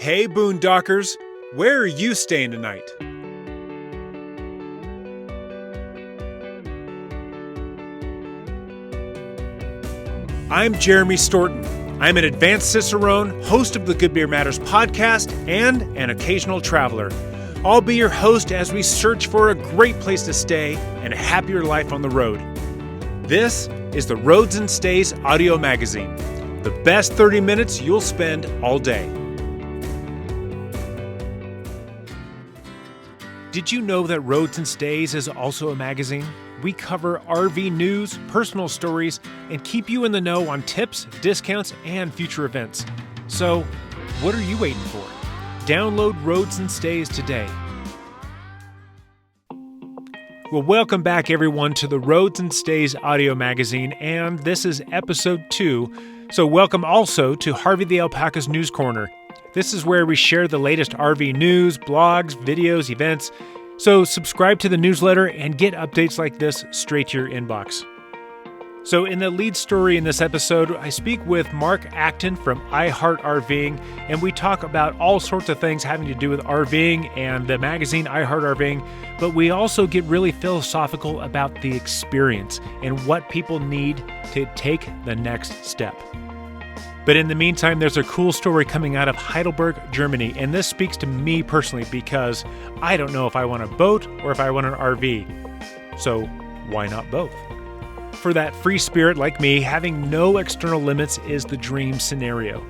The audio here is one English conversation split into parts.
Hey, boondockers, where are you staying tonight? I'm Jeremy Storton. I'm an advanced Cicerone, host of the Good Beer Matters podcast, and an occasional traveler. I'll be your host as we search for a great place to stay and a happier life on the road. This is the Roads and Stays audio magazine, the best 30 minutes you'll spend all day. Did you know that Roads and Stays is also a magazine? We cover RV news, personal stories, and keep you in the know on tips, discounts, and future events. So, what are you waiting for? Download Roads and Stays today. Well, welcome back everyone to the Roads and Stays audio magazine, and this is episode 2. So welcome also to Harvey the Alpaca's News Corner. This is where we share the latest RV news, blogs, videos, events. So subscribe to the newsletter and get updates like this straight to your inbox. So in the lead story in this episode, I speak with Marc Acton from I Heart RVing, and we talk about all sorts of things having to do with RVing and the magazine I Heart RVing, but we also get really philosophical about the experience and what people need to take the next step. But in the meantime, there's a cool story coming out of Heidelberg, Germany, and this speaks to me personally because I don't know if I want a boat or if I want an RV. So why not both? For that free spirit like me, having no external limits is the dream scenario.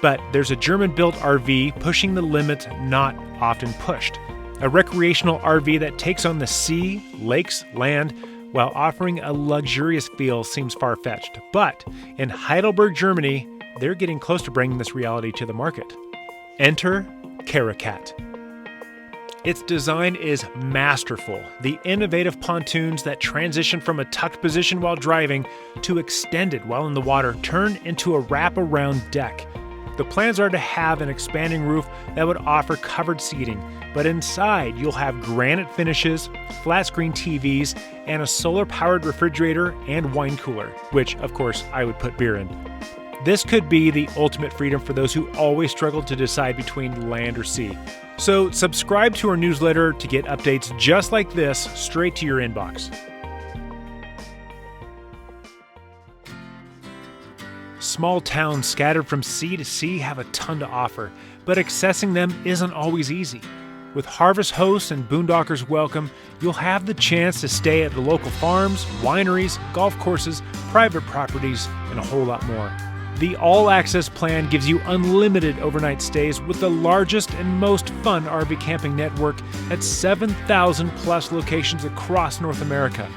But there's a German-built RV pushing the limit not often pushed. A recreational RV that takes on the sea, lakes, land, while offering a luxurious feel seems far-fetched. But in Heidelberg, Germany, they're getting close to bringing this reality to the market. Enter Caracat. Its design is masterful. The innovative pontoons that transition from a tucked position while driving to extended while in the water turn into a wraparound deck. The plans are to have an expanding roof that would offer covered seating, but inside you'll have granite finishes, flat screen TVs, and a solar-powered refrigerator and wine cooler, which, of course, I would put beer in. This could be the ultimate freedom for those who always struggle to decide between land or sea. So subscribe to our newsletter to get updates just like this straight to your inbox. Small towns scattered from sea to sea have a ton to offer, but accessing them isn't always easy. With harvest hosts and boondockers welcome, you'll have the chance to stay at the local farms, wineries, golf courses, private properties, and a whole lot more. The all-access plan gives you unlimited overnight stays with the largest and most fun RV camping network at 7,000 plus locations across North America,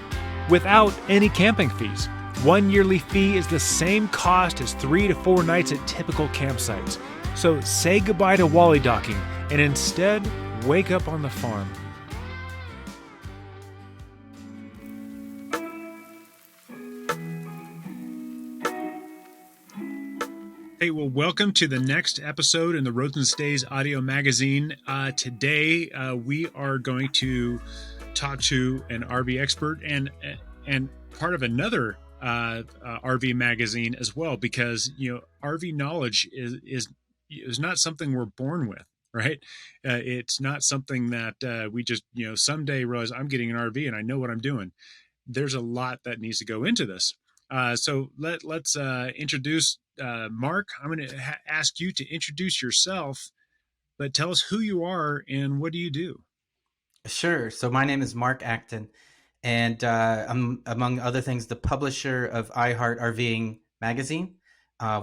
without any camping fees. One yearly fee is the same cost as 3 to 4 nights at typical campsites. So say goodbye to wally docking and instead wake up on the farm. Hey, well, welcome to the next episode in the Roads and Stays audio magazine. Today, we are going to talk to an RV expert and part of another RV magazine as well, because RV knowledge is not something we're born with, right? It's not something that we just someday realize I'm getting an RV and I know what I'm doing. There's a lot that needs to go into this. So let's introduce Marc. I'm going to ask you to introduce yourself, but tell us who you are and what do you do? Sure. So my name is Marc Acton, and I'm, among other things, the publisher of I Heart RVing Magazine.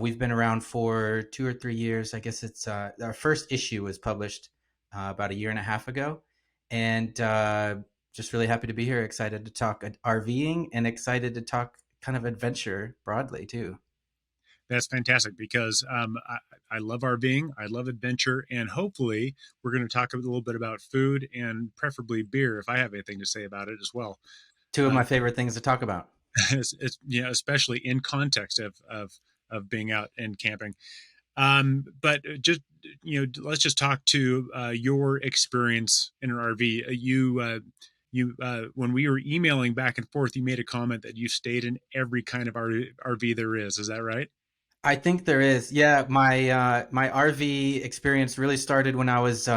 We've been around for 2 or 3 years. I guess it's our first issue was published about a year and a half ago, and just really happy to be here. Excited to talk RVing and excited to talk kind of adventure broadly too. That's fantastic because I love RVing, I love adventure, and hopefully we're going to talk a little bit about food and preferably beer if I have anything to say about it as well. Two of Uh, my favorite things to talk about. it's especially in context of being out and camping. But just let's just talk to your experience in an RV. You when we were emailing back and forth, you made a comment that you stayed in every kind of RV there is. Is that right? I think there is. Yeah, my RV experience really started when I was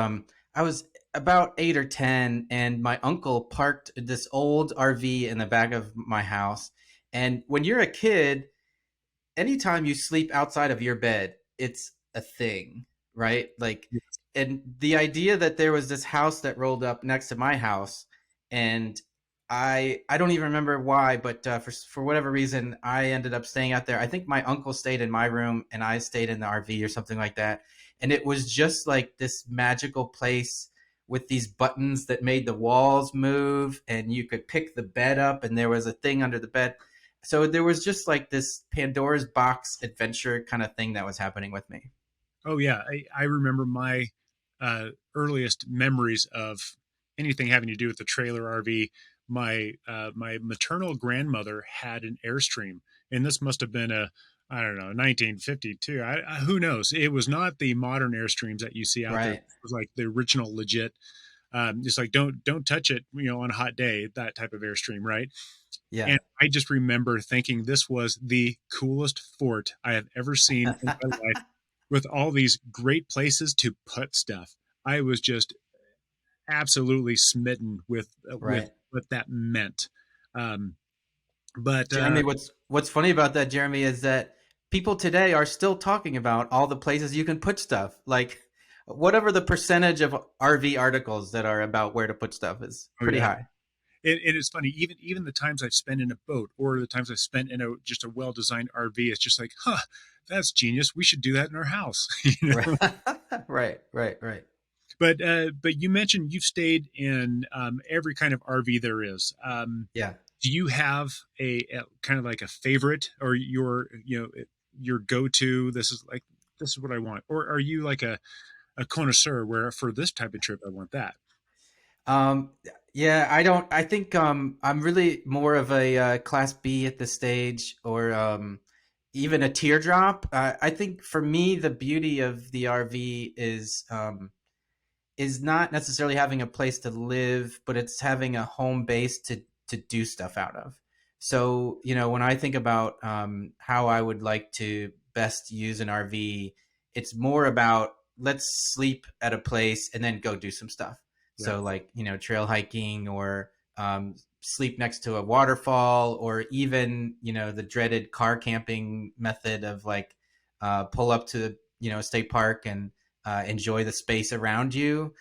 about 8 or 10, and my uncle parked this old RV in the back of my house. And when you're a kid, anytime you sleep outside of your bed, it's a thing, right? Like, and the idea that there was this house that rolled up next to my house, and I don't even remember why, but for whatever reason, I ended up staying out there. I think my uncle stayed in my room, and I stayed in the RV or something like that. And it was just like this magical place with these buttons that made the walls move, and you could pick the bed up, and there was a thing under the bed. So there was just like this Pandora's box adventure kind of thing that was happening with me. Oh yeah, I remember my earliest memories of anything having to do with the trailer RV. My maternal grandmother had an Airstream, and this must have been a, I don't know, 1952. Who knows? It was not the modern Airstreams that you see out there. It Right. was like the original legit. Just like don't touch it, on a hot day, that type of Airstream, right? Yeah. And I just remember thinking this was the coolest fort I have ever seen in my life, with all these great places to put stuff. I was just absolutely smitten with Right. what that meant. Um, but Jeremy, what's funny about that, Jeremy, is that people today are still talking about all the places you can put stuff. Like whatever the percentage of RV articles that are about where to put stuff is oh pretty yeah, high. it is funny. Even the times I've spent in a boat, or the times I've spent in a just a well designed RV, it's just like, huh, that's genius. We should do that in our house. Right. Right. Right. Right. But you mentioned you've stayed in every kind of RV there is. Yeah. Do you have a kind of like a favorite, or your go to? This is what I want, or are you like a connoisseur where for this type of trip I want that? Um, yeah, I don't. I think I'm really more of a class B at this stage, or even a teardrop. I think for me, the beauty of the RV is not necessarily having a place to live, but it's having a home base to do stuff out of. So when I think about how I would like to best use an RV, it's more about let's sleep at a place and then go do some stuff. Yeah, So like trail hiking, or sleep next to a waterfall, or even the dreaded car camping method of like pull up to a state park and enjoy the space around you.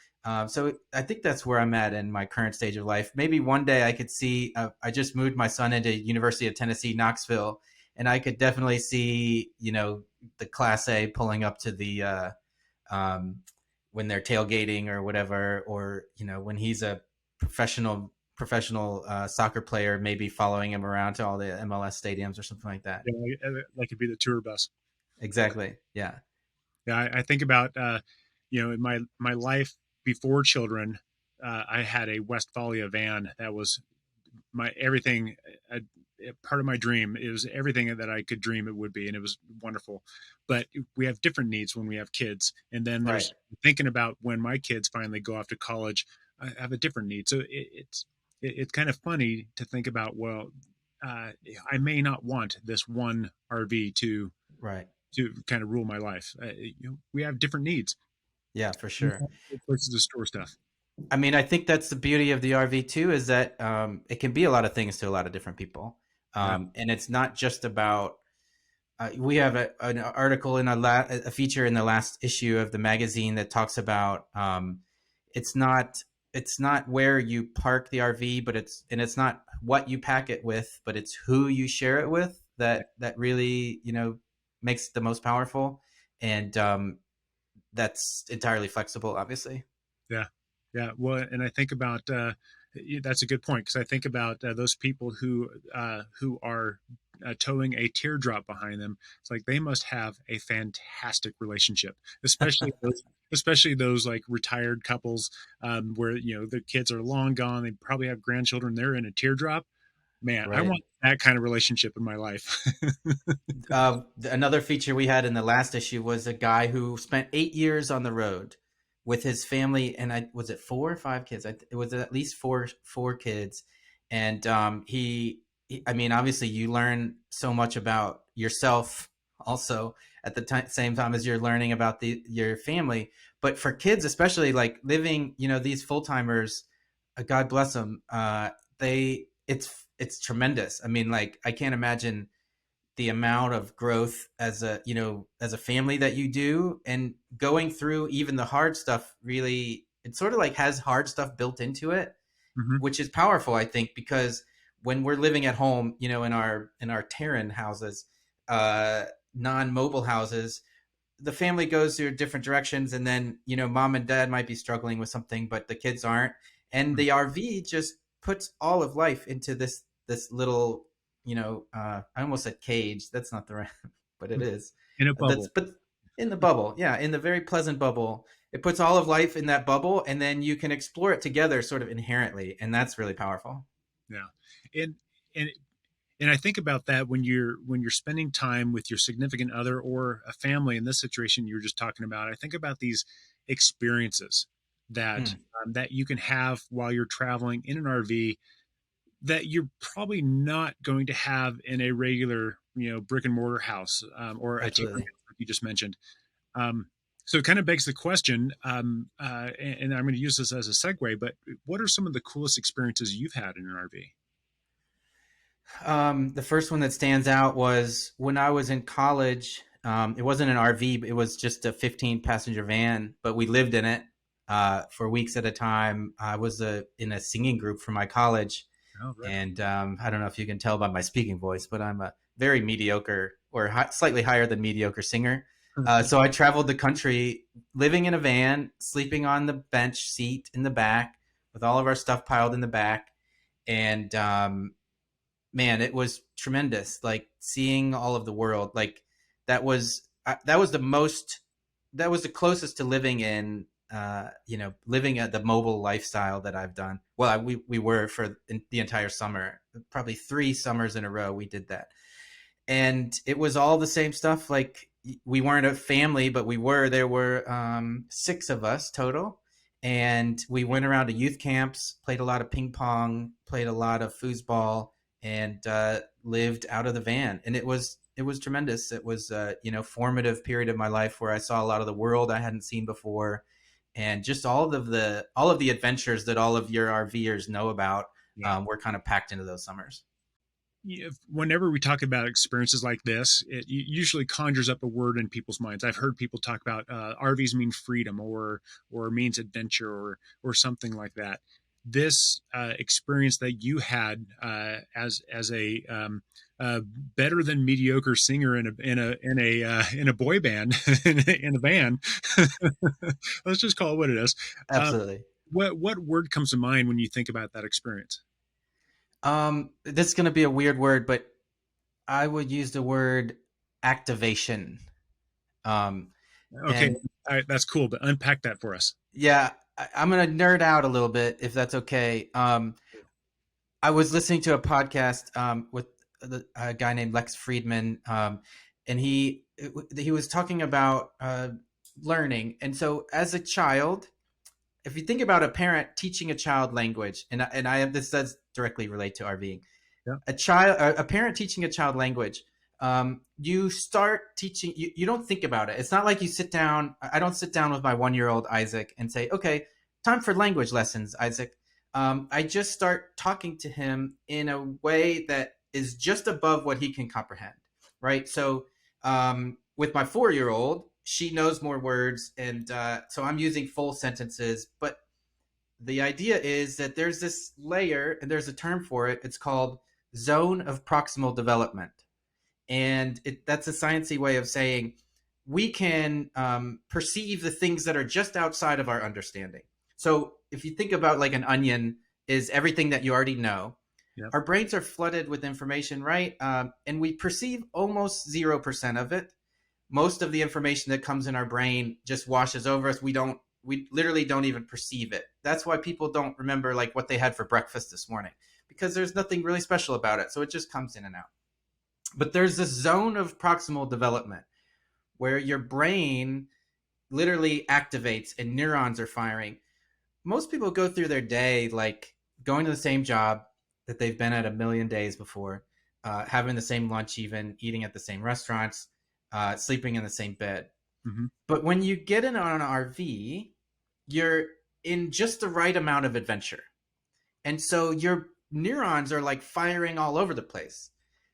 So I think that's where I'm at in my current stage of life. Maybe one day I could see. I just moved my son into University of Tennessee, Knoxville, and I could definitely see the Class A pulling up to the um, when they're tailgating or whatever, or when he's a professional soccer player, maybe following him around to all the MLS stadiums or something like that. yeah, like it'd be the tour bus. Exactly. Yeah. Yeah, I think about in my life before children, I had a Westfalia van that was my everything. Part of my dream. It was everything that I could dream it would be, and it was wonderful. But we have different needs when we have kids, and then Right. there's thinking about when my kids finally go off to college. I have a different need, so it's kind of funny to think about. Well, uh, I may not want this one RV Right. to kind of rule my life. We have different needs. Yeah, for sure. Places to store stuff. I mean, I think that's the beauty of the RV too, is that it can be a lot of things to a lot of different people, Yeah, and it's not just about. We have an article in a feature in the last issue of the magazine that talks about it's not where you park the RV, but it's not what you pack it with, but it's who you share it with that really makes it the most powerful, and that's entirely flexible, obviously. yeah, yeah. Well, and I think about that's a good point, because I think about those people who are towing a teardrop behind them. It's like they must have a fantastic relationship, especially those like retired couples, where the kids are long gone. They probably have grandchildren. They're in a teardrop. Man, I Right. want that kind of relationship in my life. Another feature we had in the last issue was a guy who spent 8 years on the road with his family, and I was it 4 or 5 kids. It was at least four kids, and I mean, obviously, you learn so much about yourself also at the same time as you're learning about your family. But for kids, especially like living, these full timers, God bless them. It's tremendous. I mean, like I can't imagine the amount of growth as a family that you do, and going through even the hard stuff. Really, it sort of like has hard stuff built into it, Hmm. which is powerful, I think, because when we're living at home, in our Terran houses, uh, non-mobile houses, the family goes through different directions, and then mom and dad might be struggling with something, but the kids aren't, and the RV just puts all of life into this little, I almost said cage. That's not the right, but it is. In a That's bubble. but in the bubble, yeah, in the very pleasant bubble, it puts all of life in that bubble, and then you can explore it together, sort of inherently, and that's really powerful. Yeah. And and and I think about that when you're spending time with your significant other or a family in this situation you were just talking about. I think about these experiences that Mm, that you can have while you're traveling in an RV that you're probably not going to have in a regular, brick and mortar house, or a team house absolutely. like you just mentioned. Um, so it kind of begs the question, and I'm going to use this as a segue, but what are some of the coolest experiences you've had in an RV? The first one that stands out was when I was in college. It wasn't an RV, but it was just a 15 passenger van, but we lived in it for weeks at a time. I was in a singing group for my college, Oh, right and I don't know if you can tell by my speaking voice, but I'm a very mediocre or slightly higher than mediocre singer. on. So I traveled the country living in a van, sleeping on the bench seat in the back with all of our stuff piled in the back. And man, it was tremendous. Like seeing all of the world, like that was the most, that was the closest to living in, living the mobile lifestyle that I've done. Well, we were for the entire summer, probably 3 summers in a row. We did that, and it was all the same stuff. Like we weren't a family, but there were 6 of us total, and we went around to youth camps, played a lot of ping pong, played a lot of foosball, and lived out of the van. And it was tremendous. It was formative period of my life where I saw a lot of the world I hadn't seen before, and just all of the adventures that all of your RVers know about Yeah. were kind of packed into those summers. Whenever we talk about experiences like this, it usually conjures up a word in people's minds. I've heard people talk about RVs mean freedom, or means adventure, or something like that. This experience that you had as a better than mediocre singer in a boy band in a van. Let's just call it what it is. Um, Absolutely. what word comes to mind when you think about that experience? This is going to be a weird word, but I would use the word activation. Um, Okay, and all right, that's cool, but unpack that for us. yeah, I'm going to nerd out a little bit if that's okay. I was listening to a podcast with a guy named Lex Friedman, and he was talking about learning. And so, as a child, if you think about a parent teaching a child language, and this does directly relate to RVing, Yeah. a parent teaching a child language, you start teaching, you don't think about it. It's not like you sit down. I don't sit down with my 1 year old Isaac and say, okay, time for language lessons, Isaac. I just start talking to him in a way that is just above what he can comprehend, right? So with my 4 year old, she knows more words, and so I'm using full sentences. But the idea is that there's this layer, and there's a term for it. It's called zone of proximal development, and that's a sciencey way of saying we can perceive the things that are just outside of our understanding. So if you think about like an onion is everything that you already know, Yep. our brains are flooded with information, right? And we perceive almost 0% of it. Most of the information that comes in our brain just washes over us. We literally don't even perceive it. That's why people don't remember like what they had for breakfast this morning, because there's nothing really special about it. So it just comes in and out. But there's this zone of proximal development where your brain literally activates and neurons are firing. Most people go through their day like going to the same job that they've been at a million days before, having the same lunch, even eating at the same restaurants, sleeping in the same bed. Hmm. But when you get in on an RV, you're in just the right amount of adventure. And so your neurons are like firing all over the place.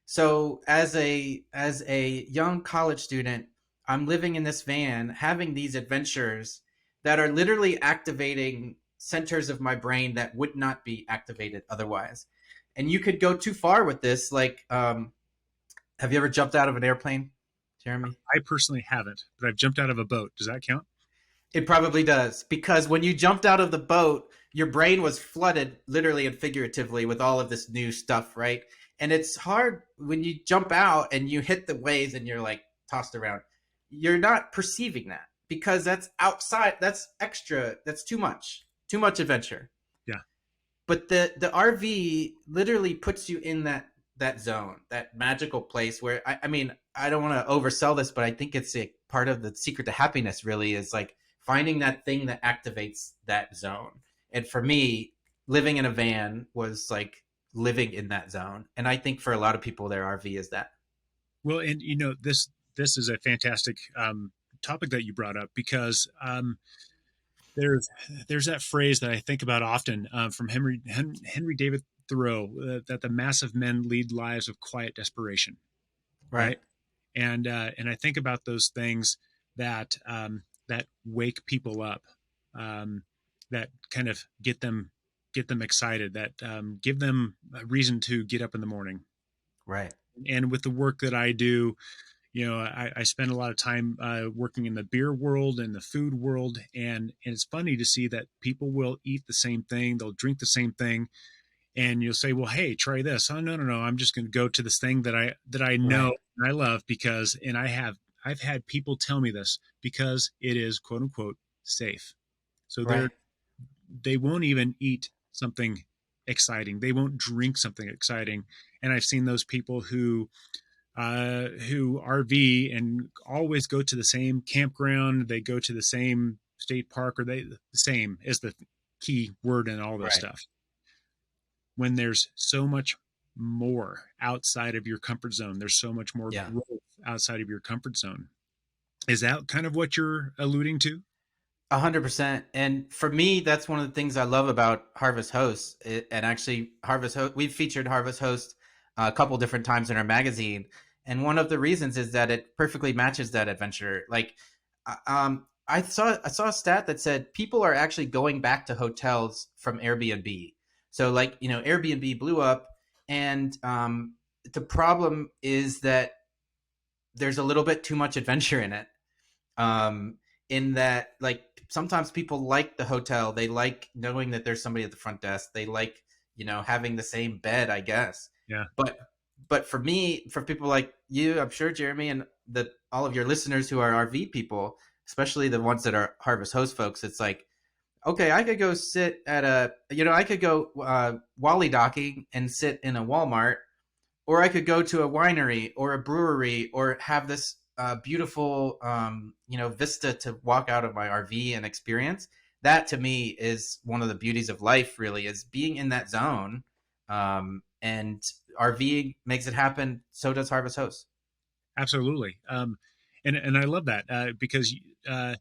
So as a young college student, I'm living in this van having these adventures that are literally activating centers of my brain that would not be activated otherwise. And you could go too far with this, like have you ever jumped out of an airplane, Jeremy? I personally haven't, but I've jumped out of a boat. Does that count? It probably does, because when you jumped out of the boat, your brain was flooded literally and figuratively with all of this new stuff, right? And it's hard when you jump out and you hit the waves and you're like tossed around. You're not perceiving that because that's outside, that's extra, that's too much adventure. Yeah. But the RV literally puts you in that zone, that magical place where I mean, I don't want to oversell this, but I think it's a part of the secret to happiness really is like finding that thing that activates that zone. And for me, living in a van was like living in that zone. And I think for a lot of people their RV is that. Well, and this is a fantastic topic that you brought up because there's there's that phrase that I think about often from Henry David Thoreau that the mass of men lead lives of quiet desperation, Right. right? And I think about those things that wake people up, um, that kind of get them excited, that give them a reason to get up in the morning. Right. And with the work that I do, I spend a lot of time working in the beer world and the food world, and it's funny to see that people will eat the same thing, they'll drink the same thing, and you'll say, "Well, hey, try this." Oh, no, no, no, I'm just going to go to this thing that I know Right. and I love because, and I've had people tell me this because it is quote unquote safe. So Right. they won't even eat something exciting, they won't drink something exciting, and I've seen those people who RV and always go to the same campground. They go to the same state park, or the same is the key word in all this Right. stuff. When there's so much more outside of your comfort zone, there's so much more Yeah. growth outside of your comfort zone. Is that kind of what you're alluding to? 100%. And for me, that's one of the things I love about Harvest Host. And actually, Harvest Host, we've featured Harvest Host a couple different times in our magazine. And one of the reasons is that it perfectly matches that adventure. Like, I saw a stat that said people are actually going back to hotels from Airbnb. So, like, Airbnb blew up, and the problem is that there's a little bit too much adventure in it. um, in that, like, sometimes people like the hotel, they like knowing that there's somebody at the front desk, they like having the same bed, I guess. Yeah, But for me, for people like you, I'm sure Jeremy, and the all of your listeners who are RV people, especially the ones that are Harvest Host folks, it's like, okay, I could go sit at I could go wally docking and sit in a Walmart, or I could go to a winery or a brewery or have this beautiful vista to walk out of my RV and experience. That to me is one of the beauties of life. Really, is being in that zone. And RV makes it happen. So does Harvest Host. absolutely. And I love that because uh,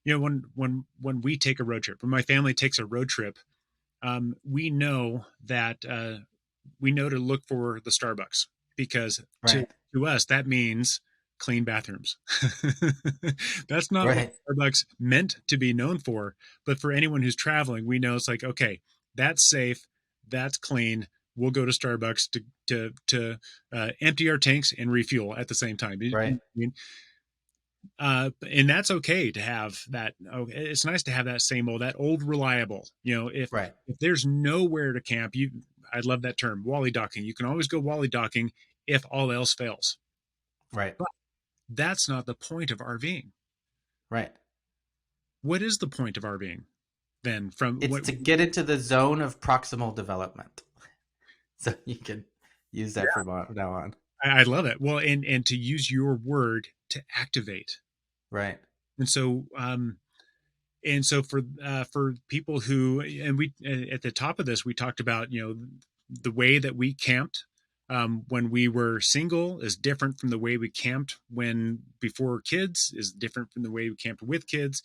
when we take a road trip, when my family takes a road trip, we know that we know to look for the Starbucks because Right. to us that means clean bathrooms. That's not what Right. Starbucks meant to be known for, but for anyone who's traveling, we know it's like, okay, that's safe, that's clean. We'll go to Starbucks to empty our tanks and refuel at the same time. Right. And that's okay to have that. Oh, it's nice to have that same old, that old reliable. Right. If there's nowhere to camp, I love that term, wally docking. You can always go wally docking if all else fails. Right. But that's not the point of RVing. Right. What is the point of RVing then? From It's what to get into the zone of proximal development. So you can use that from now on. I love it. Well, and to use your word to activate. Right. And so for people who, and we at the top of this we talked about the way that we camped, when we were single is different from the way we camped when before kids, is different from the way we camped with kids,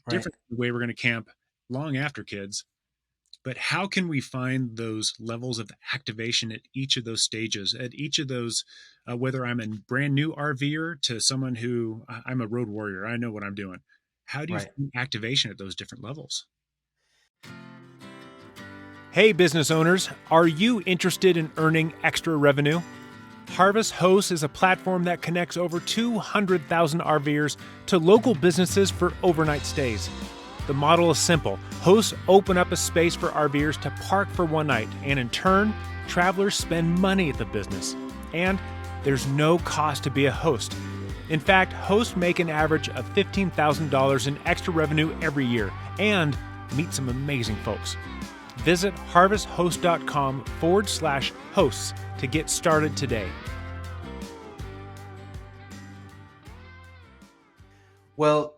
Right. different from the way we're going to camp long after kids. But how can we find those levels of activation at each of those stages, at each of those, whether I'm a brand new RVer to someone who I'm a road warrior, I know what I'm doing. How do you Right. find activation at those different levels? Hey, business owners, are you interested in earning extra revenue? Harvest Hosts is a platform that connects over 200,000 RVers to local businesses for overnight stays. The model is simple. Hosts open up a space for RVers to park for one night, and in turn, travelers spend money at the business. And there's no cost to be a host. In fact, hosts make an average of $15,000 in extra revenue every year and meet some amazing folks. Visit harvesthost.com/hosts to get started today. Well,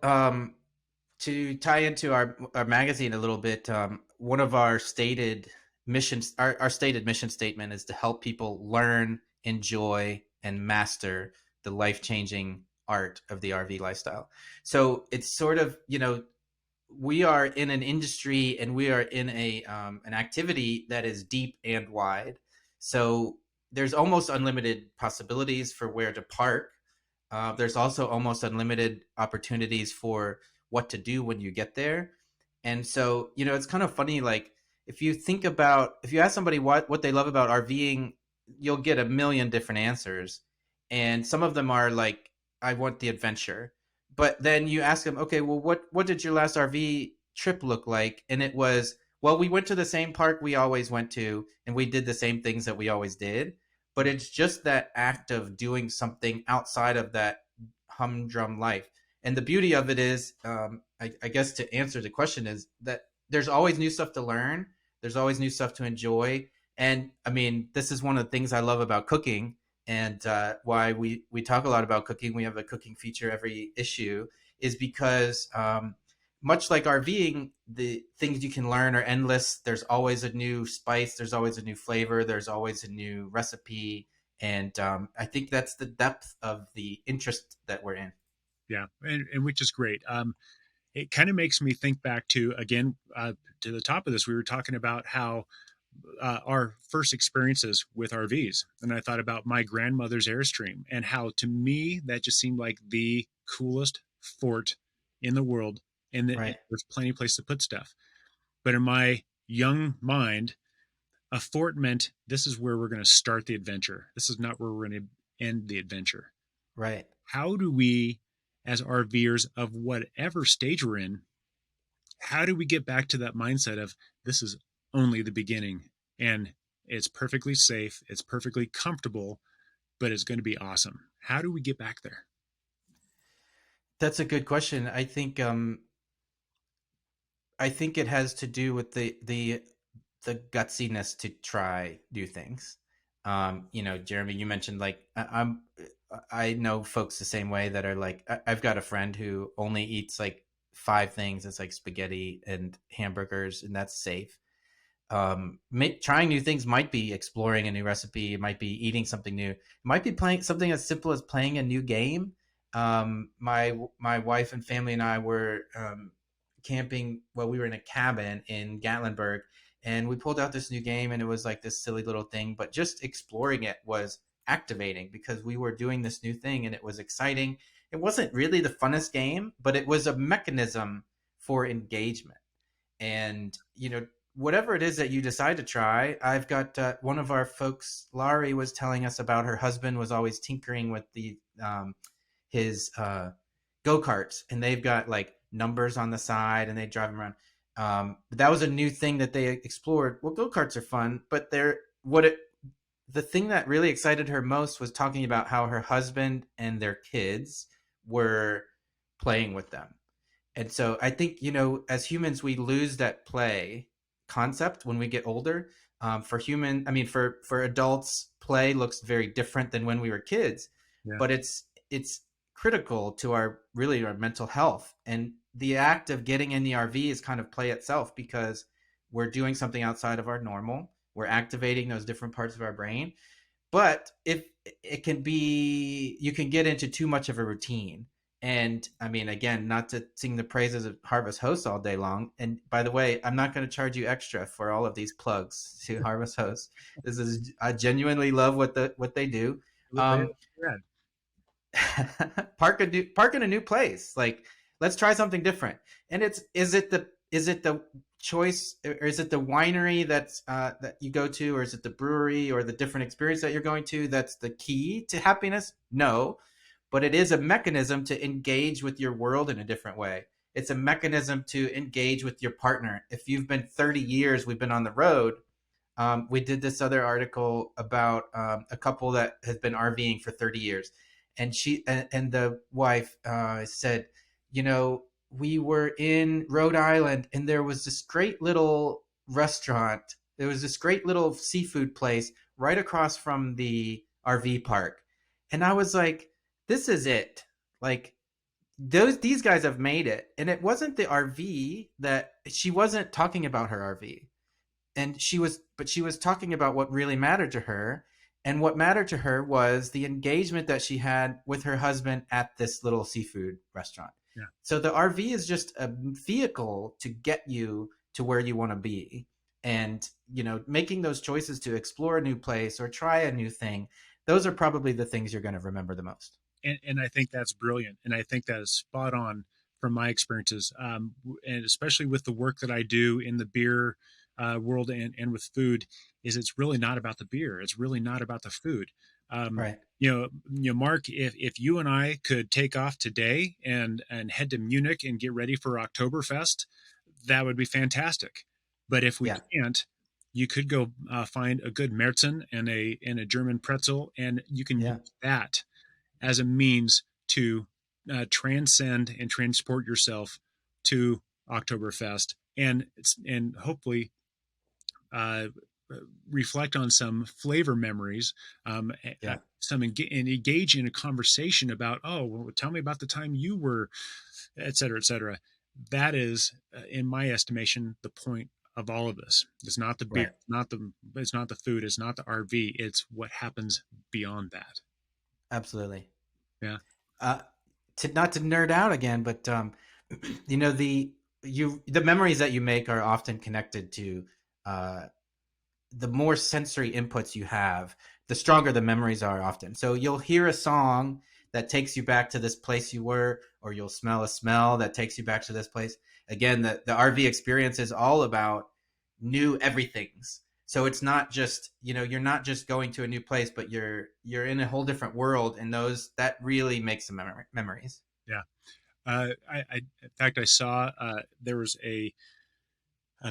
to tie into our magazine a little bit, one of our stated missions, our stated mission statement is to help people learn, enjoy, and master the life-changing art of the RV lifestyle. So it's sort of, we are in an industry and we are in an activity that is deep and wide. So there's almost unlimited possibilities for where to park. There's also almost unlimited opportunities for what to do when you get there. And so, it's kind of funny. Like if you ask somebody what they love about RVing, you'll get a million different answers. And some of them are like, I want the adventure. But then you ask them, okay, well, what did your last RV trip look like? And it was, well, we went to the same park we always went to, and we did the same things that we always did. But it's just that act of doing something outside of that humdrum life. And the beauty of it is, I guess to answer the question is that there's always new stuff to learn. There's always new stuff to enjoy. And I mean, this is one of the things I love about cooking, and why we talk a lot about cooking. We have a cooking feature every issue, is because much like RVing, the things you can learn are endless. There's always a new spice. There's always a new flavor. There's always a new recipe. And I think that's the depth of the interest that we're in. Yeah, and which is great. It kind of makes me think back to, again, to the top of this, we were talking about how our first experiences with RVs. And I thought about my grandmother's Airstream and how, to me, that just seemed like the coolest fort in the world. And Right. there's plenty of place to put stuff. But in my young mind, a fort meant this is where we're going to start the adventure. This is not where we're going to end the adventure. Right. How do we, as RVers of whatever stage we're in, how do we get back to that mindset of this is only the beginning and it's perfectly safe, it's perfectly comfortable, but it's going to be awesome? How do we get back there? That's a good question. I think it has to do with the gutsiness to try new things. Jeremy, you mentioned like I know folks the same way that are like, I've got a friend who only eats like five things. It's like spaghetti and hamburgers, and that's safe. Trying new things might be exploring a new recipe. It might be eating something new. It might be playing something as simple as playing a new game. My wife and family and I were camping. Well, we were in a cabin in Gatlinburg, and we pulled out this new game, and it was like this silly little thing. But just exploring it was activating because we were doing this new thing, and it was exciting. It wasn't really the funnest game, but it was a mechanism for engagement. And whatever it is that you decide to try, I've got one of our folks, Laurie, was telling us about her husband was always tinkering with his go-karts, and they've got like numbers on the side and they drive them around. But that was a new thing that they explored. Well, go-karts are fun, but the thing that really excited her most was talking about how her husband and their kids were playing with them. And so I think, as humans, we lose that play concept when we get older. For adults, play looks very different than when we were kids, Yeah. but it's critical to our mental health. And the act of getting in the RV is kind of play itself, because we're doing something outside of our normal. We're activating those different parts of our brain. but if it can be, you can get into too much of a routine. And I mean, again, not to sing the praises of Harvest Host all day long. And by the way, I'm not going to charge you extra for all of these plugs to Harvest Host. This is, I genuinely love what they do. They- Um, park in a new place. Like, let's try something different. And is it the choice, or is it the winery that you go to, or is it the brewery or the different experience that you're going to that's the key to happiness? No, but it is a mechanism to engage with your world in a different way. It's a mechanism to engage with your partner. If you've been 30 years, we've been on the road. We did this other article about a couple that has been RVing for 30 years, and and the wife said, we were in Rhode Island, and there was this great little restaurant. There was this great little seafood place right across from the RV park, and I was like, "This is it!" Like, these guys have made it, and it wasn't the RV that she wasn't talking about her RV, and she was talking about what really mattered to her, and what mattered to her was the engagement that she had with her husband at this little seafood restaurant. Yeah. So the RV is just a vehicle to get you to where you want to be. And making those choices to explore a new place or try a new thing, those are probably the things you're going to remember the most. And I think that's brilliant, and I think that is spot on from my experiences, and especially with the work that I do in the beer world and with food, is it's really not about the beer. It's really not about the food. Right. Mark, if you and I could take off today and head to Munich and get ready for Oktoberfest, that would be fantastic. But if we Yeah. can't, you could go find a good Märzen and a German pretzel, and you can Yeah. use that as a means to transcend and transport yourself to Oktoberfest, and hopefully uh, reflect on some flavor memories, Yeah. and engage in a conversation about, oh, well, tell me about the time you were, et cetera, et cetera. That is, in my estimation, the point of all of this. It's not the beer, Right. it's not the food, it's not the RV. It's what happens beyond that. Absolutely. Yeah. uh, to not to nerd out again, but the memories that you make are often connected to uh, the more sensory inputs you have, the stronger the memories are often. So you'll hear a song that takes you back to this place you were, or you'll smell a smell that takes you back to this place. Again, the RV experience is all about new everythings. So it's not just, you're not just going to a new place, but you're in a whole different world, and those that really makes some memories. Yeah. In fact, I saw there was a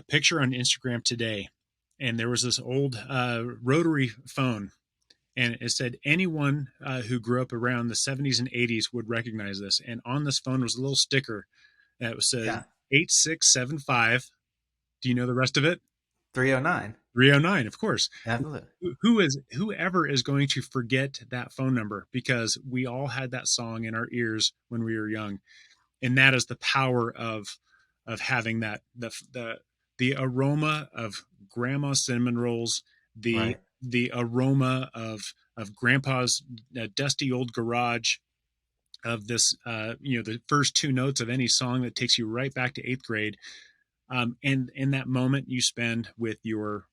picture on Instagram today, and there was this old rotary phone, and it said anyone who grew up around the 70s and 80s would recognize this. And on this phone was a little sticker that says Yeah. 8675. Do you know the rest of it? 309. 309, of course. Absolutely. Whoever is going to forget that phone number, because we all had that song in our ears when we were young, and that is the power of having that the aroma of grandma's cinnamon rolls, the Right. the aroma of grandpa's dusty old garage, of this the first two notes of any song that takes you right back to eighth grade, and in that moment you spend with your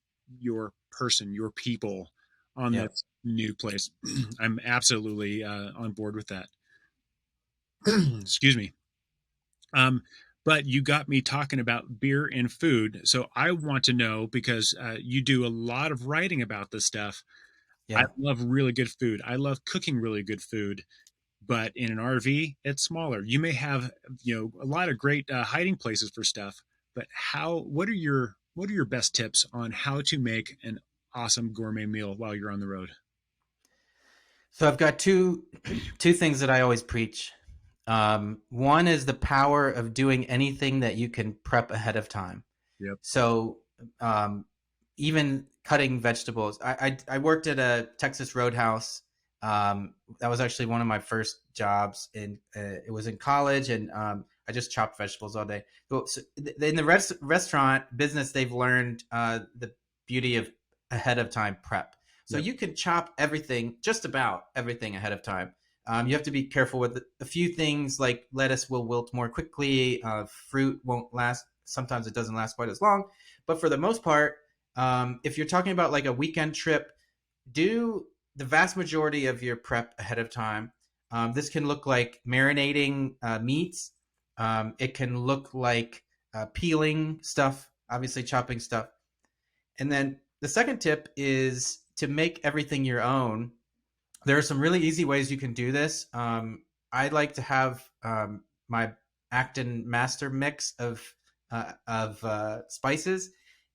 person, your people on Yeah. this new place. I'm absolutely on board with that. Excuse me. Um, but you got me talking about beer and food. So I want to know, because you do a lot of writing about this stuff. I Yeah. love really good food. I love cooking really good food. But in an RV, it's smaller. You may have a lot of great hiding places for stuff. But what are your best tips on how to make an awesome gourmet meal while you're on the road? So I've got two things that I always preach. One is the power of doing anything that you can prep ahead of time. Yep. So um, even cutting vegetables. I worked at a Texas Roadhouse. That was actually one of my first jobs. It was in college, and I just chopped vegetables all day. So in the restaurant business, they've learned the beauty of ahead of time prep. So Yep. you can chop everything, just about everything ahead of time. You have to be careful with a few things, like lettuce will wilt more quickly. Fruit won't last. Sometimes it doesn't last quite as long. But for the most part, if you're talking about like a weekend trip, do the vast majority of your prep ahead of time. This can look like marinating meats. It can look like peeling stuff, obviously chopping stuff. And then the second tip is to make everything your own. There are some really easy ways you can do this. I like to have my Acton master mix of spices,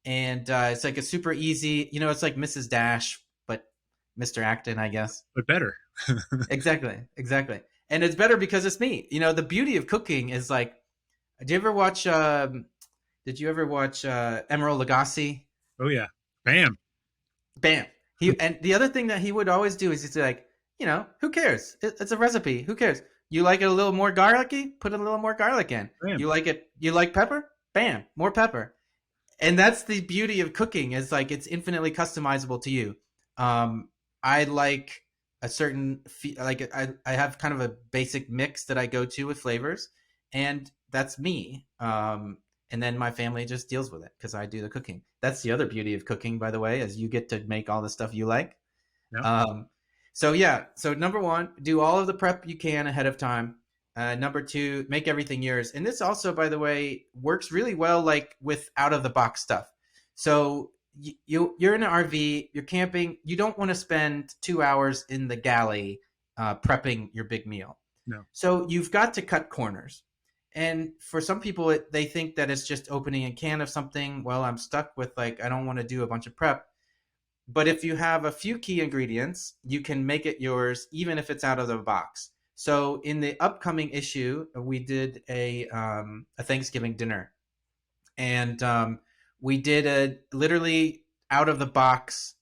and it's like a super easy. It's like Mrs. Dash, but Mr. Acton, I guess. But better. Exactly, exactly. And it's better because it's me. The beauty of cooking is like, did you ever watch? Did you ever watch Emeril Lagasse? Oh yeah. Bam. Bam. And the other thing that he would always do is he's like, who cares? It's a recipe. Who cares? You like it a little more garlicky? Put a little more garlic in. Bam. You like it? You like pepper? Bam, more pepper. And that's the beauty of cooking, is like it's infinitely customizable to you. I like a certain like I have kind of a basic mix that I go to with flavors, and that's me. And then my family just deals with it because I do the cooking. That's the other beauty of cooking, by the way, is you get to make all the stuff you like. Yep. So yeah, so number one, do all of the prep you can ahead of time. Number two, make everything yours. And this also, by the way, works really well like with out of the box stuff. So you're in an RV, you're camping, you don't want to spend 2 hours in the galley prepping your big meal. No. So you've got to cut corners. And for some people, they think that it's just opening a can of something. Well, I'm stuck with like, I don't want to do a bunch of prep. But if you have a few key ingredients, you can make it yours, even if it's out of the box. So in the upcoming issue, we did a Thanksgiving dinner, and we did a literally out of the box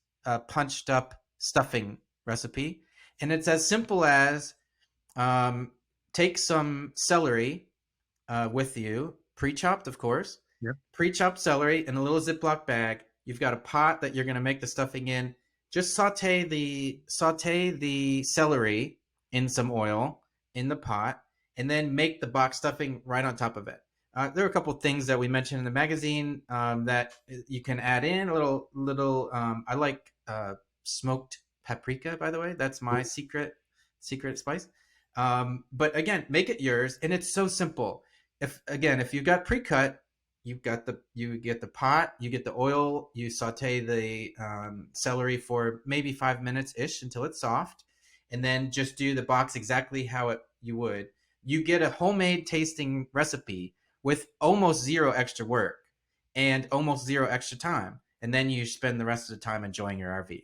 punched up stuffing recipe, and it's as simple as um, take some celery with you, pre-chopped, of course, Yep. pre-chopped celery in a little Ziploc bag. You've got a pot that you're going to make the stuffing in. Just saute the celery in some oil in the pot, and then make the box stuffing right on top of it. There are a couple things that we mentioned in the magazine that you can add in a little. I like smoked paprika, by the way. That's my secret spice. But again, make it yours, and it's so simple. If you've got pre-cut, you get the pot, you get the oil, you saute the celery for maybe 5 minutes ish until it's soft, and then just do the box exactly how you would. You get a homemade tasting recipe with almost zero extra work and almost zero extra time, and then you spend the rest of the time enjoying your RV.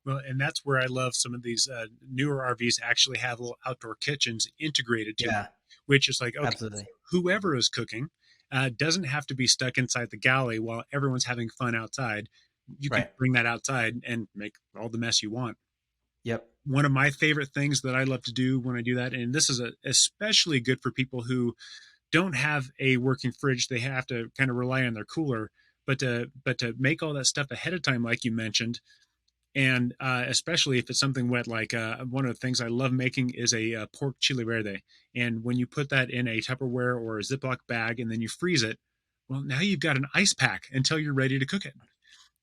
Well, and that's where I love some of these newer RVs actually have little outdoor kitchens integrated to it, Yeah, which is like, okay, so absolutely. whoever is cooking doesn't have to be stuck inside the galley while everyone's having fun outside. You can Right. bring that outside and make all the mess you want. Yep. One of my favorite things that I love to do when I do that, and this is especially good for people who don't have a working fridge, they have to kind of rely on their cooler, but to make all that stuff ahead of time, like you mentioned, and especially if it's something wet, like one of the things I love making is a pork chili verde. And when you put that in a Tupperware or a Ziploc bag and then you freeze it, well, now you've got an ice pack until you're ready to cook it.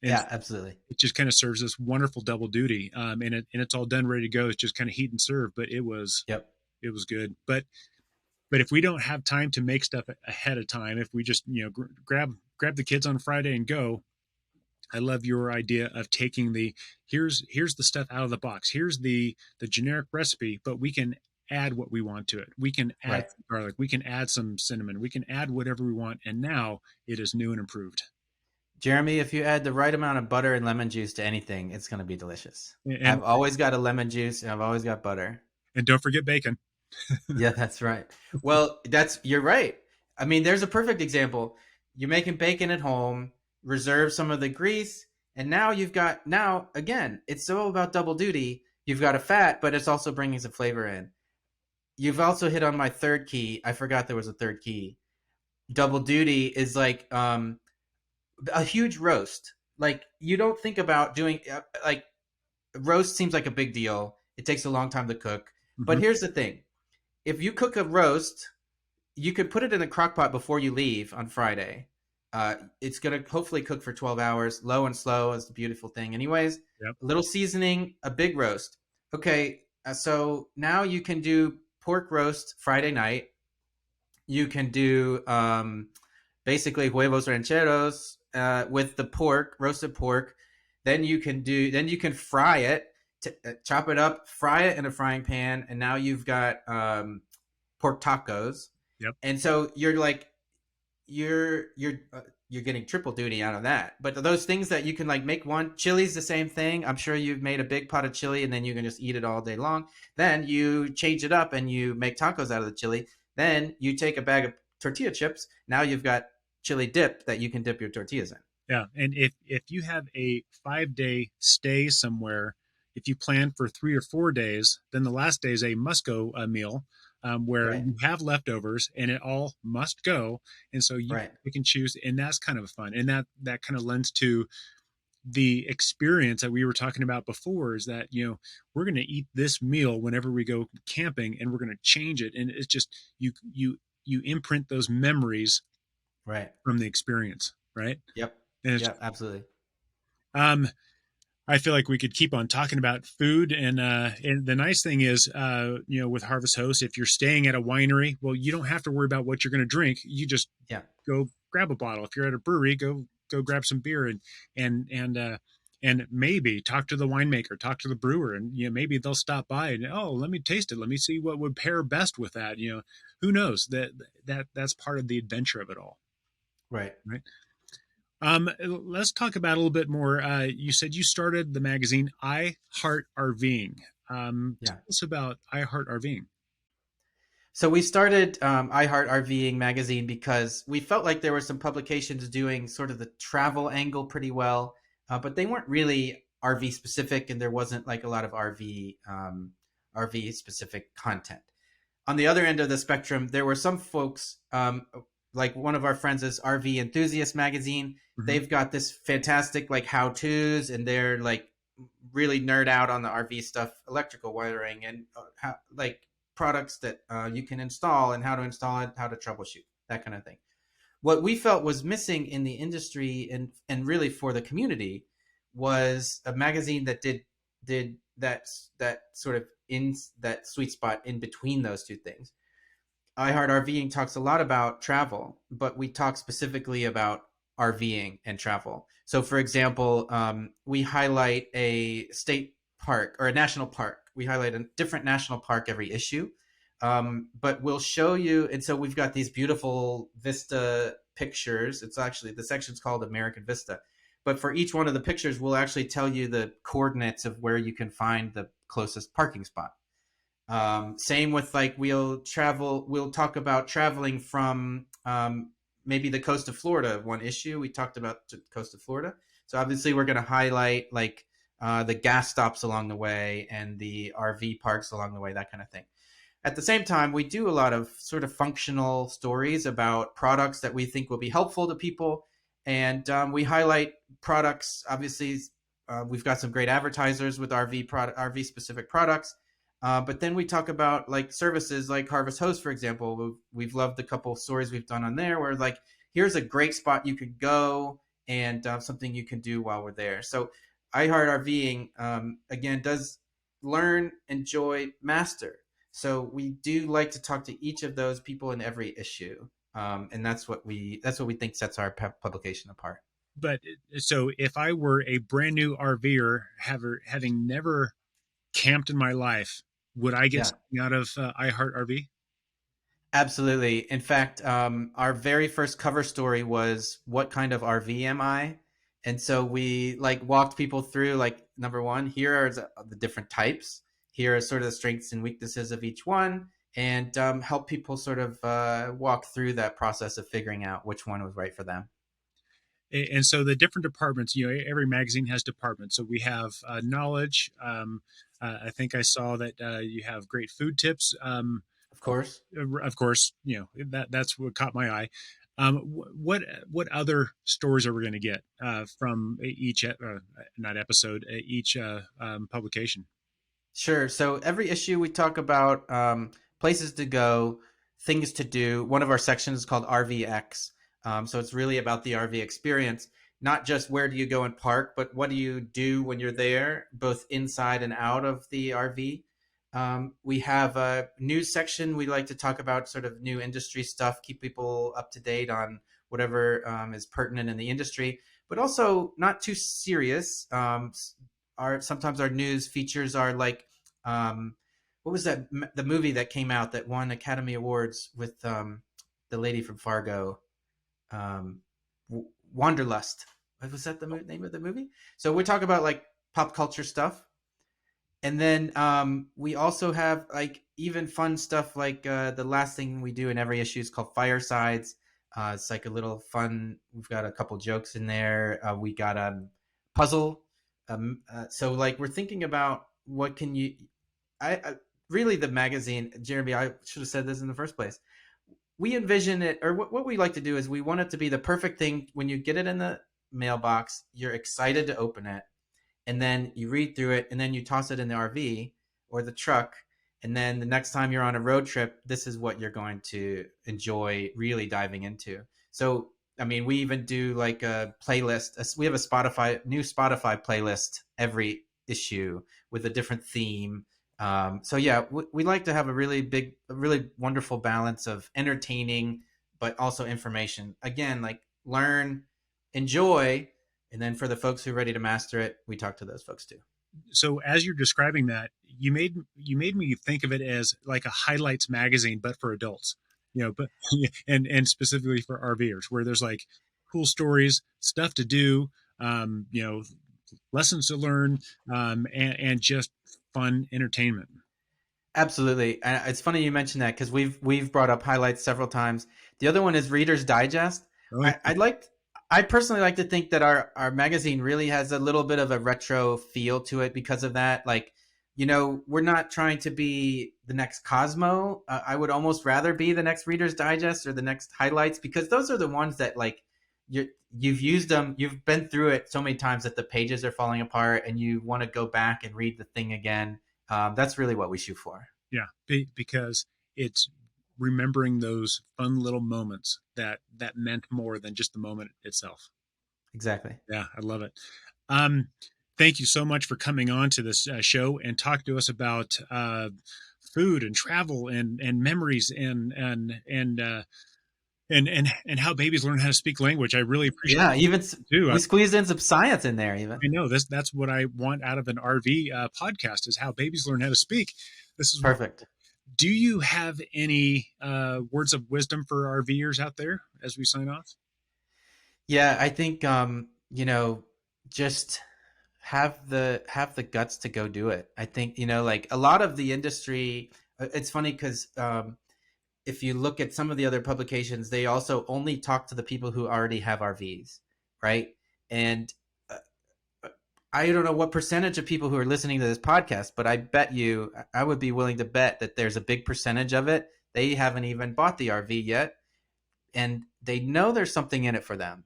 And Yeah, absolutely. it just kind of serves this wonderful double duty. And it's all done, ready to go. It's just kind of heat and serve, but Yep. it was good. But if we don't have time to make stuff ahead of time, if we just grab the kids on Friday and go, I love your idea of taking the here's the stuff out of the box. Here's the generic recipe, but we can add what we want to it. We can add Right. some garlic. We can add some cinnamon. We can add whatever we want, and now it is new and improved. Jeremy, if you add the right amount of butter and lemon juice to anything, it's going to be delicious. And I've always got a lemon juice, and I've always got butter. and don't forget bacon. Yeah, that's right. Well, you're right. I mean, there's a perfect example. You're making bacon at home, reserve some of the grease, and now again, it's all about double duty. You've got a fat, but it's also bringing some flavor in. You've also hit on my third key. I forgot there was a third key. Double duty is like a huge roast. Like, you don't think about doing like roast seems like a big deal. It takes a long time to cook. But Hmm. here's the thing: if you cook a roast, you could put it in a crock pot before you leave on Friday. It's gonna hopefully cook for 12 hours. Low and slow is the beautiful thing. Anyways, Yep. a little seasoning, a big roast. Okay, so now you can do pork roast Friday night. You can do basically huevos rancheros with the pork, roasted pork. Then you can fry it, chop it up, fry it in a frying pan, and now you've got pork tacos. Yep. And so you're getting triple duty out of that. But those things that you can like make one, chili's the same thing. I'm sure you've made a big pot of chili and then you can just eat it all day long. Then you change it up and you make tacos out of the chili. Then you take a bag of tortilla chips. Now you've got chili dip that you can dip your tortillas in. Yeah, and if you have a 5 day stay somewhere, if you plan for 3 or 4 days, then the last day is a must go meal, where Right. you have leftovers and it all must go, and so Right. you can choose, and that's kind of fun, and that kind of lends to the experience that we were talking about before. Is that we're going to eat this meal whenever we go camping, and we're going to change it, and it's just you imprint those memories Right. from the experience, right? Yep. And it's Yep. Absolutely. um I feel like we could keep on talking about food, and the nice thing is, with Harvest Host, if you're staying at a winery, well, you don't have to worry about what you're going to drink. You just Yeah. go grab a bottle. If you're at a brewery, go grab some beer, and maybe talk to the winemaker, talk to the brewer, and maybe they'll stop by and, oh, let me taste it, let me see what would pair best with that. Who knows, that's part of the adventure of it all, Right. right? Let's talk about a little bit more. You said you started the magazine I Heart RVing. Tell Yeah. us about I Heart RVing. So we started I Heart RVing Magazine because we felt like there were some publications doing sort of the travel angle pretty well, but they weren't really RV specific, and there wasn't like a lot of RV specific content. On the other end of the spectrum, there were some folks, like one of our friends is RV Enthusiast Magazine. Mm-hmm. They've got this fantastic like how tos, and they're like really nerd out on the RV stuff, electrical wiring, and like products that you can install and how to install it, how to troubleshoot, that kind of thing. What we felt was missing in the industry and really for the community was a magazine that did that sort of in that sweet spot in between those two things. I Heart RVing talks a lot about travel, but we talk specifically about RVing and travel. So, for example, we highlight a state park or a national park. We highlight a different national park every issue, but we'll show you. And so we've got these beautiful Vista pictures. It's actually the section's called American Vista. But for each one of the pictures, we'll actually tell you the coordinates of where you can find the closest parking spot. Same with like we'll talk about traveling from maybe the coast of Florida. One issue we talked about the coast of Florida. So obviously we're going to highlight like the gas stops along the way and the RV parks along the way, that kind of thing. At the same time, we do a lot of sort of functional stories about products that we think will be helpful to people. And we highlight products. Obviously, we've got some great advertisers with RV specific products. But then we talk about like services like Harvest Host, for example. We've loved a couple of stories we've done on there where like, here's a great spot you could go and something you can do while we're there. So I Heart RVing, again, does learn, enjoy, master. So we do like to talk to each of those people in every issue. And that's what we think sets our publication apart. But so if I were a brand new RVer, having never camped in my life, would I get Yeah. something out of I Heart RV? Absolutely. In fact, our very first cover story was what kind of RV am I? And so we like walked people through like number one, here are the different types. Here are sort of the strengths and weaknesses of each one, and help people sort of walk through that process of figuring out which one was right for them. And so the different departments, every magazine has departments. So we have knowledge. I think I saw that you have great food tips. Of course. Of course, that's what caught my eye. What other stories are we going to get from each not episode, each publication? Sure. So every issue we talk about places to go, things to do. One of our sections is called RVX. So it's really about the RV experience, not just where do you go and park, but what do you do when you're there, both inside and out of the RV. We have a news section. We like to talk about sort of new industry stuff, keep people up to date on whatever is pertinent in the industry, but also not too serious. Sometimes our news features are like, what was that? The movie that came out that won Academy Awards with the lady from Fargo, um, Wanderlust. What was that the name of the movie? So we talk about like pop culture stuff. And then we also have like even fun stuff like the last thing we do in every issue is called Firesides. It's like a little fun. We've got a couple jokes in there. We got a puzzle. So like we're thinking about what can you. I really the magazine, Jeremy. I should have said this in the first place. We envision it, or what we like to do is we want it to be the perfect thing. When you get it in the mailbox, you're excited to open it, and then you read through it, and then you toss it in the RV or the truck, and then the next time you're on a road trip, this is what you're going to enjoy really diving into. So, I mean, we even do like a playlist. We have a new Spotify playlist every issue with a different theme. So yeah, we like to have a really wonderful balance of entertaining, but also information. Again, like learn, enjoy, and then for the folks who are ready to master it, we talk to those folks too. So as you're describing that, you made me think of it as like a highlights magazine, but for adults, but and specifically for RVers, where there's like cool stories, stuff to do, lessons to learn, and just fun entertainment. Absolutely. It's funny you mentioned that because we've brought up highlights several times. The other one is Reader's Digest. Oh, yeah. I personally like to think that our magazine really has a little bit of a retro feel to it because of that. Like, we're not trying to be the next Cosmo. I would almost rather be the next Reader's Digest or the next highlights, because those are the ones that like you've used them. You've been through it so many times that the pages are falling apart and you want to go back and read the thing again. That's really what we shoot for. Yeah, because it's remembering those fun little moments that meant more than just the moment itself. Exactly. Yeah, I love it. Thank you so much for coming on to this show and talk to us about food and travel and memories and how babies learn how to speak language. I really appreciate. Yeah, even we squeezed in some science in there. Even I know that's what I want out of an RV podcast, is how babies learn how to speak. This is perfect. Do you have any words of wisdom for RVers out there as we sign off? Yeah, I think just have the guts to go do it. I think like a lot of the industry. It's funny because if you look at some of the other publications, they also only talk to the people who already have RVs, right? And I don't know what percentage of people who are listening to this podcast, but I would be willing to bet that there's a big percentage of it. They haven't even bought the RV yet, and they know there's something in it for them.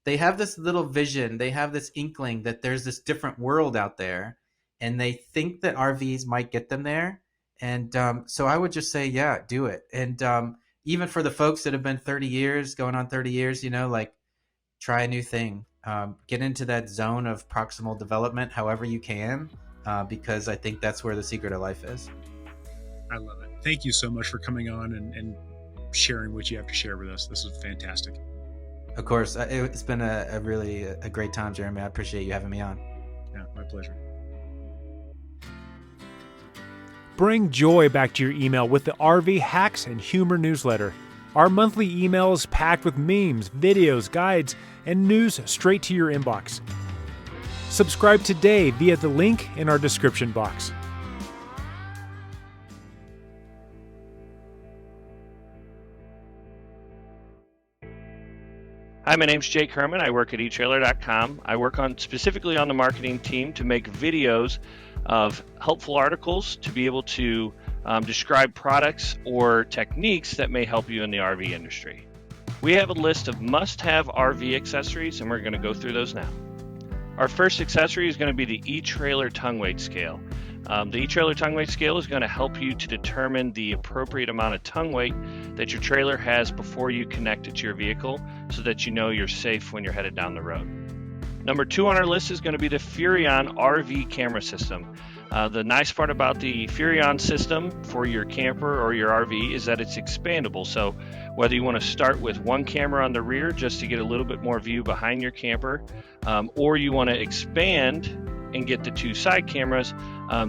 They have this little vision. They have this inkling that there's this different world out there, and they think that RVs might get them there. And so I would just say, yeah, do it. And even for the folks that have been 30 years, going on 30 years, like try a new thing. Get into that zone of proximal development however you can, because I think that's where the secret of life is. I love it. Thank you so much for coming on and sharing what you have to share with us. This is fantastic. Of course. It's been a really great time, Jeremy. I appreciate you having me on. Yeah, my pleasure. Bring joy back to your email with the RV Hacks and Humor newsletter. Our monthly email is packed with memes, videos, guides, and news straight to your inbox. Subscribe today via the link in our description box. Hi, my name's Jake Herman. I work at etrailer.com. I work specifically on the marketing team to make videos of helpful articles to be able to describe products or techniques that may help you in the RV industry. We have a list of must-have RV accessories, and we're going to go through those now. Our first accessory is going to be the eTrailer tongue weight scale. The eTrailer tongue weight scale is going to help you to determine the appropriate amount of tongue weight that your trailer has before you connect it to your vehicle so that you know you're safe when you're headed down the road. Number 2 on our list is going to be the Furrion RV camera system. The nice part about the Furrion system for your camper or your RV is that it's expandable. So whether you want to start with one camera on the rear just to get a little bit more view behind your camper, or you want to expand and get the 2 side cameras,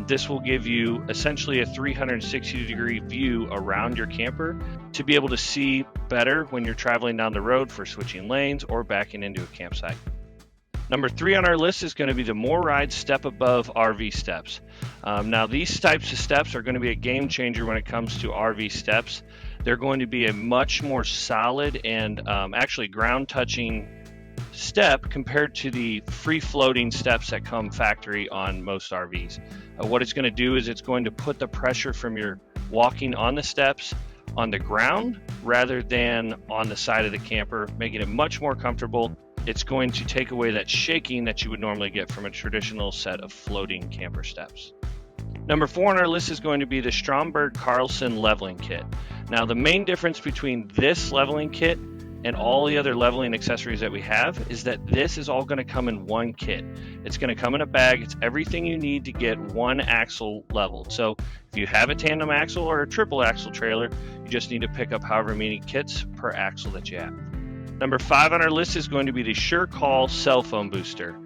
this will give you essentially a 360-degree view around your camper to be able to see better when you're traveling down the road for switching lanes or backing into a campsite. Number 3 on our list is going to be the MORryde Step Above RV steps. Now these types of steps are going to be a game changer when it comes to RV steps. They're going to be a much more solid and actually ground touching step compared to the free floating steps that come factory on most RVs. What it's going to do is it's going to put the pressure from your walking on the steps on the ground rather than on the side of the camper, making it much more comfortable. It's going to take away that shaking that you would normally get from a traditional set of floating camper steps. Number 4 on our list is going to be the Stromberg Carlson leveling kit. Now the main difference between this leveling kit and all the other leveling accessories that we have is that this is all going to come in one kit. It's going to come in a bag. It's everything you need to get one axle leveled. So if you have a tandem axle or a triple axle trailer, you just need to pick up however many kits per axle that you have. Number 5 on our list is going to be the SureCall cell phone booster.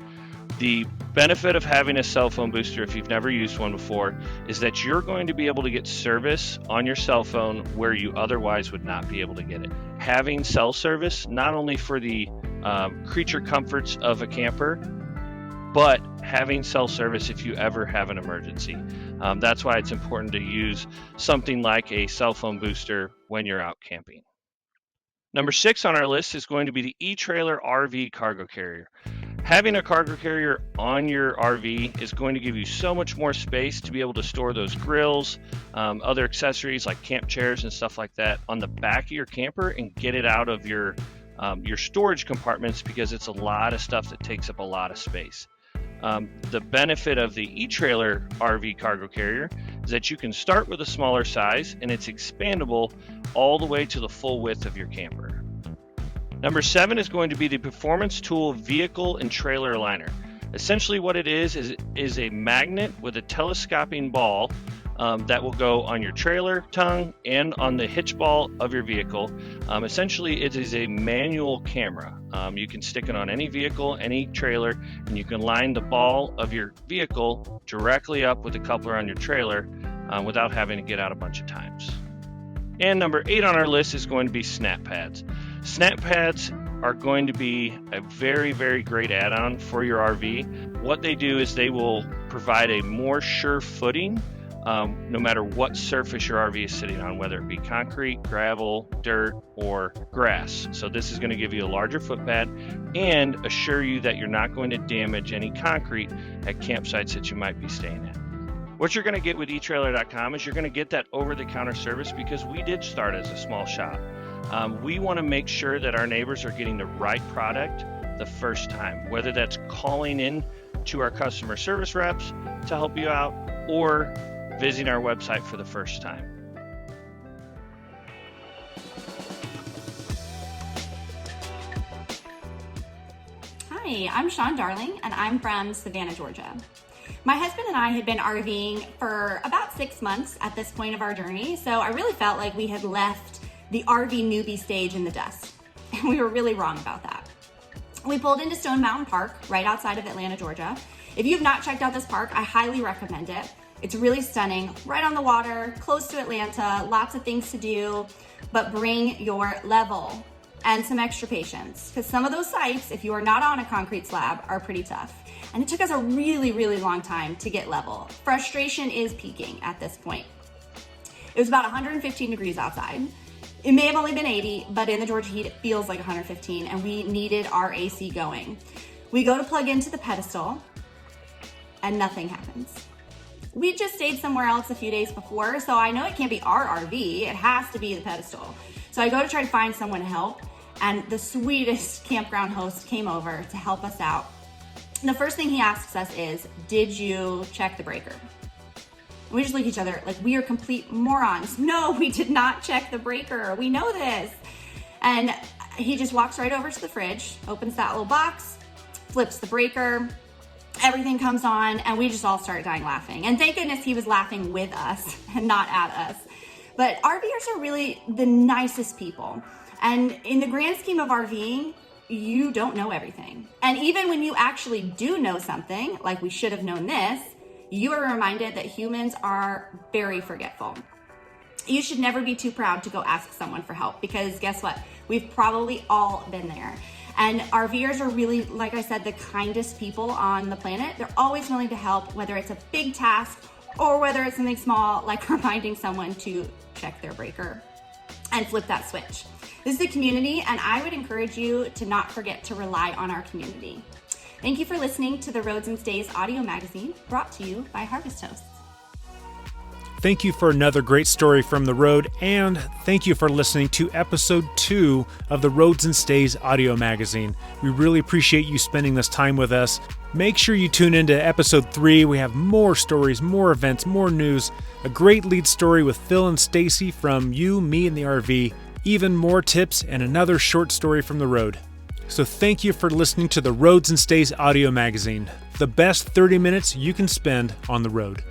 The benefit of having a cell phone booster, if you've never used one before, is that you're going to be able to get service on your cell phone where you otherwise would not be able to get it. Having cell service, not only for the creature comforts of a camper, but having cell service if you ever have an emergency. That's why it's important to use something like a cell phone booster when you're out camping. Number 6 on our list is going to be the eTrailer RV cargo carrier. Having a cargo carrier on your RV is going to give you so much more space to be able to store those grills, other accessories like camp chairs and stuff like that on the back of your camper and get it out of your storage compartments because it's a lot of stuff that takes up a lot of space. The benefit of the eTrailer RV cargo carrier is that you can start with a smaller size and it's expandable all the way to the full width of your camper. Number 7 is going to be the Performance Tool Vehicle and Trailer Aligner. Essentially what it is a magnet with a telescoping ball that will go on your trailer tongue and on the hitch ball of your vehicle. Essentially it is a manual camera. You can stick it on any vehicle, any trailer, and you can line the ball of your vehicle directly up with the coupler on your trailer without having to get out a bunch of times. And number 8 on our list is going to be snap pads. Snap pads are going to be a very, very great add-on for your RV. What they do is they will provide a more sure footing no matter what surface your RV is sitting on, whether it be concrete, gravel, dirt, or grass. So this is going to give you a larger footpad and assure you that you're not going to damage any concrete at campsites that you might be staying at. What you're going to get with etrailer.com is you're going to get that over-the-counter service because we did start as a small shop. We want to make sure that our neighbors are getting the right product the first time, whether that's calling in to our customer service reps to help you out or visiting our website for the first time. Hi, I'm Shawn Darling and I'm from Savannah, Georgia. My husband and I had been RVing for about 6 months at this point of our journey, so I really felt like we had left the RV newbie stage in the dust, and we were really wrong about that. We pulled into Stone Mountain Park right outside of Atlanta, Georgia. If you've not checked out this park, I highly recommend it. It's really stunning, right on the water, close to Atlanta, lots of things to do, but bring your level and some extra patience, because some of those sites, if you are not on a concrete slab, are pretty tough. And it took us a really, really long time to get level. Frustration is peaking at this point. It was about 115 degrees outside. It may have only been 80, but in the Georgia heat, it feels like 115, and we needed our AC going. We go to plug into the pedestal, and nothing happens. We just stayed somewhere else a few days before, so I know it can't be our RV. It has to be the pedestal. So I go to try to find someone to help, and the sweetest campground host came over to help us out. And the first thing he asks us is, did you check the breaker? And we just look at each other like we are complete morons. No, we did not check the breaker. We know this. And he just walks right over to the fridge, opens that little box, flips the breaker, everything comes on, and we just all start dying laughing. And thank goodness he was laughing with us and not at us. But RVers are really the nicest people. And in the grand scheme of RVing, you don't know everything. And even when you actually do know something, like we should have known this, you are reminded that humans are very forgetful. You should never be too proud to go ask someone for help, because guess what? We've probably all been there. And RVers are really, like I said, the kindest people on the planet. They're always willing to help, whether it's a big task or whether it's something small, like reminding someone to check their breaker and flip that switch. This is a community, and I would encourage you to not forget to rely on our community. Thank you for listening to the Roads and Stays audio magazine, brought to you by Harvest Hosts. Thank you for another great story from the road, and thank you for listening to episode 2 of the Roads and Stays audio magazine. We really appreciate you spending this time with us. Make sure you tune into episode 3. We have more stories, more events, more news, a great lead story with Phil and Stacy from You, Me, and the RV, even more tips, and another short story from the road. So thank you for listening to the Roads and Stays audio magazine, the best 30 minutes you can spend on the road.